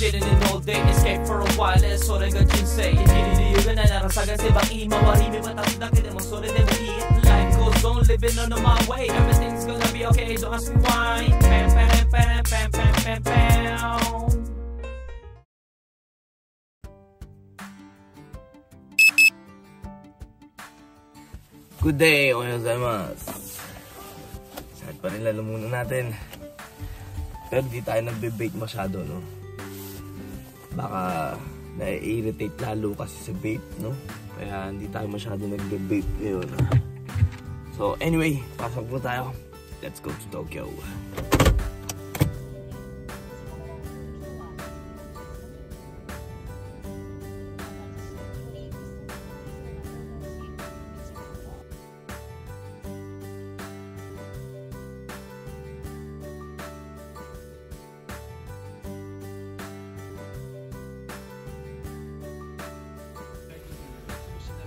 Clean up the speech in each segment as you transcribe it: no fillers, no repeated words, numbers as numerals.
sitting in all day, escape for a while, so they got you say. Hindi na narasagan si baki, mawarimi matapos na mo, so they will eat. Life goes on, living on my way, everything's gonna be okay, don't ask me why. Pam, pam, pam, pam, pam, pam, pam. Good day, ohayo gozaimasu. Saan pa rin lalamunan natin. Pero di tayo nagbe-bake masyado, no? Baka na-irritate lalo kasi sa vape, no? Kaya hindi tayo masyado nagbe-vape ngayon. So anyway, pasok po tayo. Let's go to Tokyo.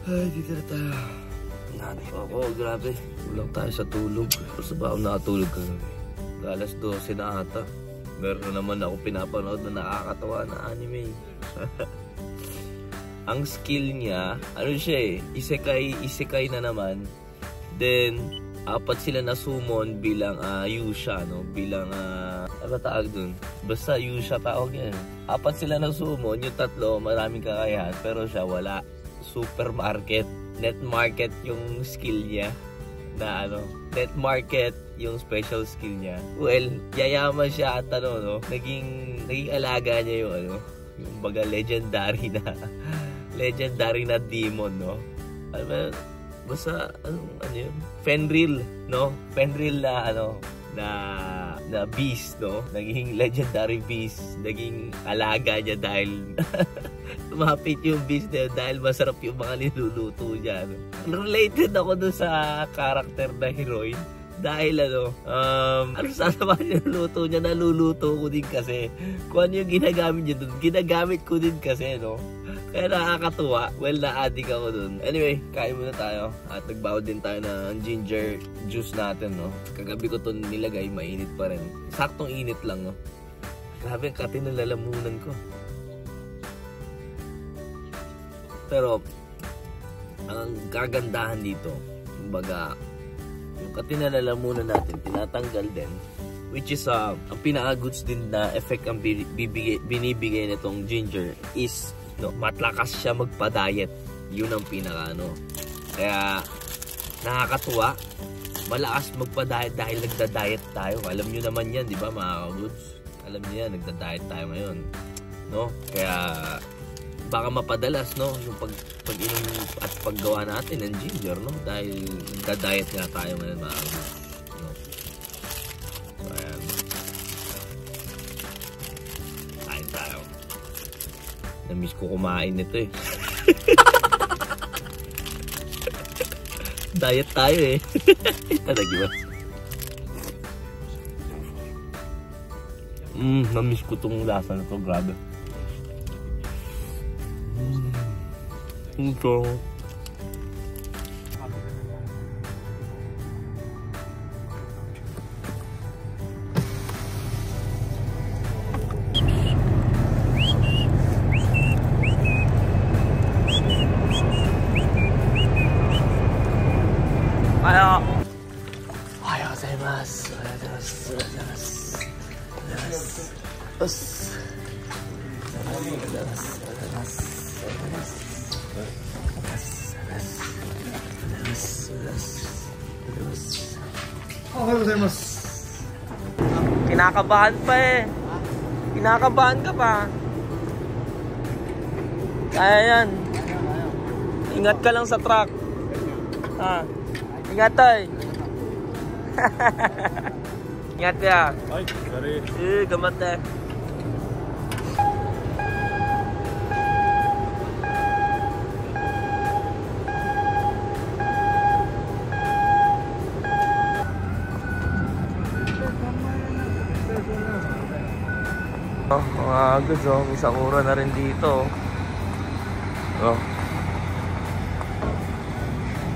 Ay, dito na tayo. Nanay ako, grabe. Kulang tayo sa tulog. Basta ba ako nakatulog ka naman? Alas 12 na ata. Meron naman ako pinapanood na nakakatawa na anime. Ang skill niya, ano siya eh, isekai na naman. Then, 4 sila na summon bilang Yusha, no? Bilang, ano tawag dun? Basta Yusha tawag yan. 4 sila na summon, yung 3 maraming kakayahan, pero siya wala. Supermarket, net market yung skill niya na ano, net market yung special skill niya. Well, yayaman siya at ano, no, naging alaga niya yung ano, yung baga legendary na demon, no. Ano ba, basta ano yun? Fenrir, no? Fenrir na ano, na beast, no? Naging legendary beast, naging alaga niya dahil tumapit yung beast niya dahil masarap yung mga niluluto niya, no? Related ako dun sa character na heroine dahil ano sana ba niluluto niya, naluluto ko din kasi kung ano yung ginagamit niya dun, ginagamit ko din kasi, no? Kaya nakakatuwa. Well, na-addict ako dun. Anyway, kain muna tayo. At nagbawad din tayo ng ginger juice natin, no? Kagabi ko ito nilagay, mainit pa rin. Saktong init lang, no? Grabe, ang kati ng lalamunan ko. Pero, ang kagandahan dito, kumbaga, yung kati ng lalamunan natin, tinatanggal din. Which is, ang pinaka-goods din na effect ang binibigay nitong ginger is, no, matlakas siya magpa-diet. Yun ang pinaka ano. Kaya nakakatuwa. Malakas magpa-diet dahil nagda-diet tayo. Alam niyo naman 'yan, 'di ba, mga goods? Alam niyo 'yan, nagda-diet tayo ngayon. No? Kaya baka mapadalas, no, yung pag-inom at paggawa natin ng ginger, no? Dahil nagda-diet nga tayo ngayon, mga goods. No? So, ayan. Kain tayo. Na-miss ko kumain nito eh. Diet tayo eh. Nanagiwas. Na-miss ko tong lasa na to. Grabe. Ito. Kinakabahan pa eh. Kinakabahan ka pa. Kaya yan. Ingat ka lang sa truck. Ha. Ingat tayo. Ingat ya. Ay, sorry. Gamat eh. Mga goods, oh, may sakura na rin dito. Oh.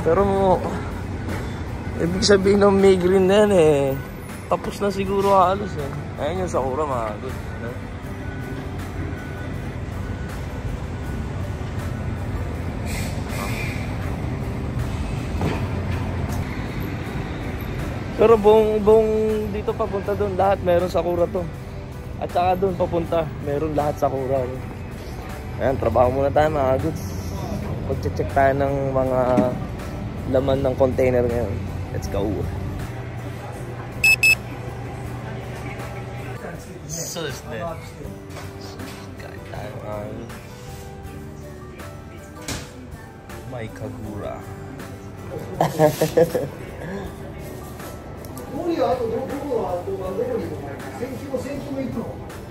Pero ibig sabihin ng may green na yan eh. Tapos na siguro halos eh. Ayan yung sakura, mga goods. Pero buong dito papunta doon, lahat meron sakura to. At saka doon papunta, meron lahat sakura. Ayan, trabaho muna tayo mga goods. Mag-check tayo ng mga laman ng container ngayon. Let's go. Sus din. Kain tayo ang Mai Kagura.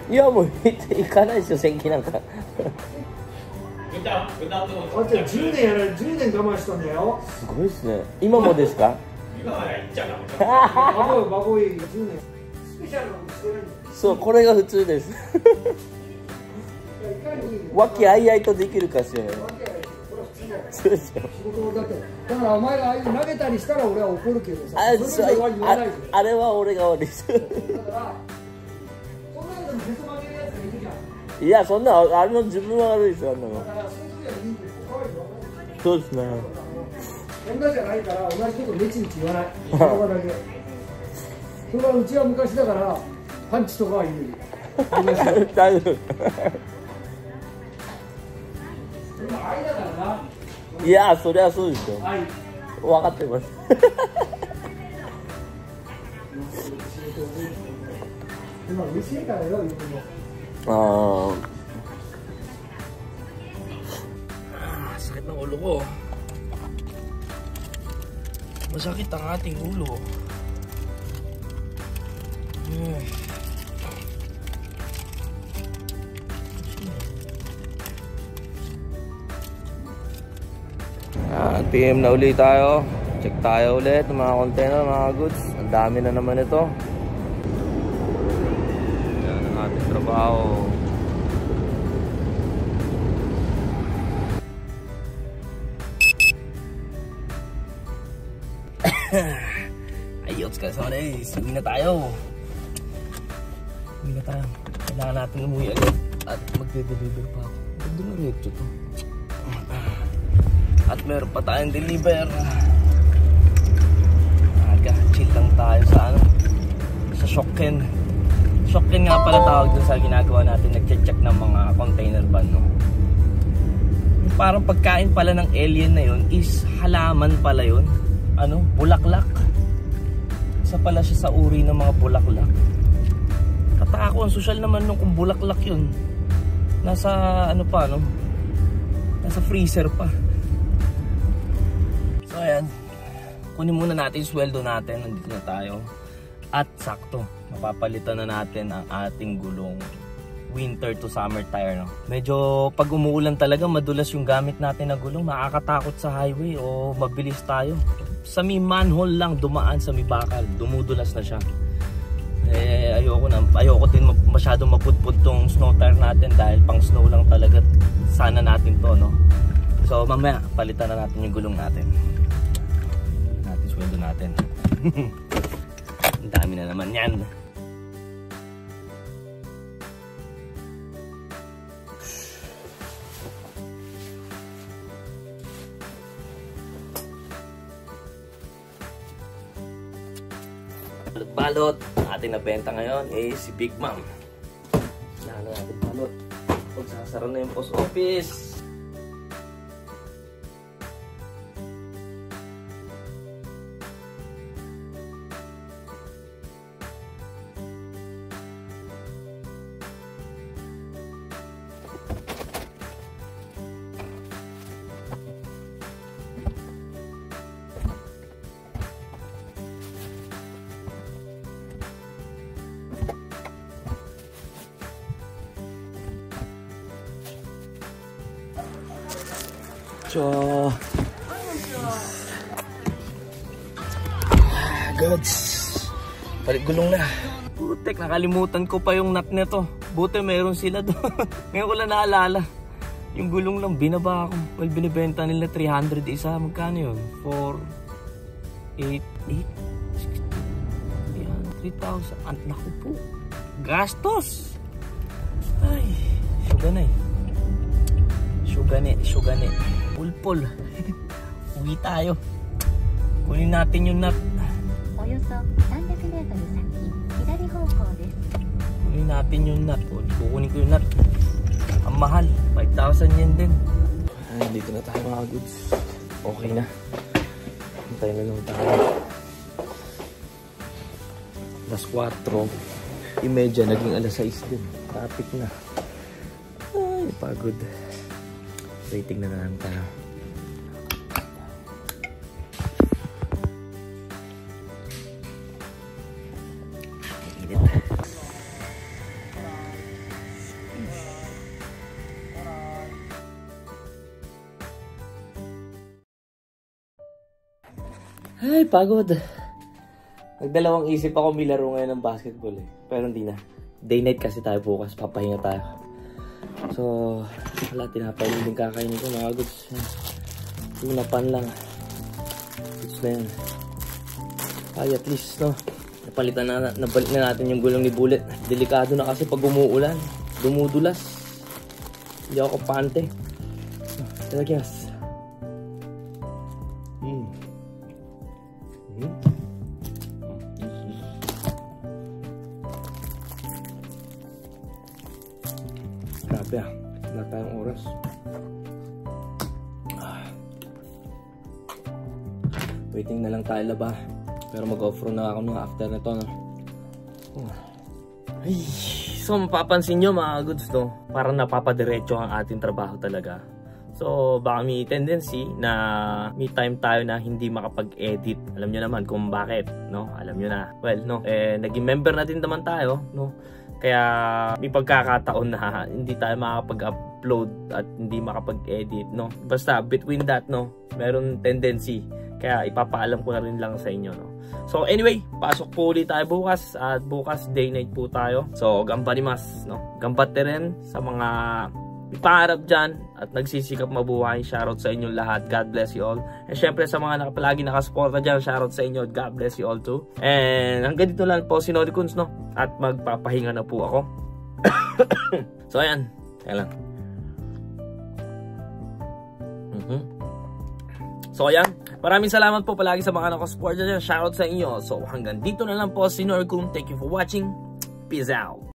いやもう行かないですよ、戦記なんか。10年やられ、10年我慢したんだよ。すごいですね。今もですか？今は言っちゃダメだ。バボイ10年。スペシャルなことしてないんだよ。そう、これが普通です。和気あいあいとできるかしらね。そうですよ。仕事だって。だからお前が投げたりしたら俺は怒るけどさ。あれは俺が悪いです。だからそんなのでもへそ曲げるやつがいるじゃん。いや、そんなあれの自分は悪いですよ、あんなの。だからそういう時はいいんだよ。可愛いよ。そうですね。女じゃないから同じことネチネチ言わない。言葉だけ。それはうちは昔だからパンチとかは言う。大丈夫。今愛だからな。いや、そりゃそうですよ。愛。分かってます。今うるせえからよ、言うの。Sakit ng ulo ko. Masakit ang ating ulo. PM na ulit tayo. Check tayo ulit ng mga container, mga goods. Ang dami na naman ito. Yan ang ating trabaho. Ayos ka, sorry. Uwi na tayo. Uwi na tayo. Kailangan natin umuwi agad. At magde-deliver pa ako. Ganda na retso to. At meron pa tayong deliver. Aga, chill lang tayo sa ano, sa Shokken. Shokken nga pala tawag dun sa ginagawa natin. Nag-check ng mga container van, no? Yung parang pagkain pala ng alien na yun is halaman pala yun. Ano? Bulaklak. Isa pala siya sa uri ng mga bulaklak. Kataka ko, ang social naman nung kung bulaklak yun. Nasa ano pa, no? Nasa freezer pa. So ayan, kunin muna natin yung sweldo natin. Nandito na tayo. At sakto, mapapalitan na natin ang ating gulong winter to summer tire, no? Medyo pag umuulan talaga, madulas yung gamit natin na gulong. Makakatakot sa highway o mabilis tayo. Sa may manhole lang dumaan, sa may bakal, dumudulas na siya. Eh ayoko din masyadong mapudpud tong snow tire natin dahil pang snow lang talaga sana natin to, no? So mamaya palitan na natin yung gulong natin. Sweldo natin. Ang dami na naman yan. Balot. Ating nabenta ngayon ay si Big Mom. Lalo natin balot. Pagsasara na yung post office. So, goods. Palit gulong na. Putek, nakalimutan ko pa yung nut nito. Buti meron sila doon. Ngayon ko lang naalala. Yung gulong lang binaba ako. Well, binibenta nila 300 isa. Magkano yun? 4, 8, 3,000. Ang naku po. Gastos. Ay, syugane. Syugane. Pulpul. Uwi tayo. Kunin natin yung nut. およそ300メートル先、左方向です。Kunin natin yung nut. Kukunin ko yung nut. Ang mahal. 5,000 yen din. Dito na tayo mga goods. Okay na. Hintay na lang tayo. Alas 4:30. Naging alas 6 din. Traffic na. Ay, pagod. Rating na lang tayo. Ay, pagod. Nagdalawang isip ako milaro ngayon ng basketball eh. Pero hindi na. Day night kasi tayo bukas. Papahinga tayo. So, wala, tinapay din kakainin ko mga goods. Tunapan lang. Goods na yan. Ay, at least, no. Nabalik na natin yung gulong ni Bullet. Delikado na kasi pag umuulan. Dumudulas. Hindi ako pante. Talagyas. Grabe ah, wala tayong oras. Waiting na lang tayo laba. Pero mag-off-road na ako nung after na to, no? Ay, so mapapansin nyo mga goods, no? Parang napapadiretso ang ating trabaho talaga. So baka may tendency na may time tayo na hindi makapag-edit. Alam nyo naman kung bakit, no? Alam nyo na. Well, no? Naging member na din naman tayo, no? Kaya may pagkakataon na hindi tayo makapag-upload at hindi makapag-edit, no? Basta between that, no, meron tendency. Kaya ipapaalam ko na rin lang sa inyo, no? So anyway, pasok po ulit tayo bukas. At bukas day night po tayo. So gambarimasu, no? Gambate rin sa mga pangarap dyan at nagsisikap mabuhay. Shoutout sa inyo lahat. God bless you all. And syempre sa mga palagi nakasuporta dyan, shoutout sa inyo. God bless you all too. And hanggang dito lang po si Norikuns, no? At magpapahinga na po ako. So ayan. Kaya lang. So ayan. Maraming salamat po palagi sa mga nakasuporta dyan. Shoutout sa inyo. So hanggang dito na lang po si Norikuns. Thank you for watching. Peace out.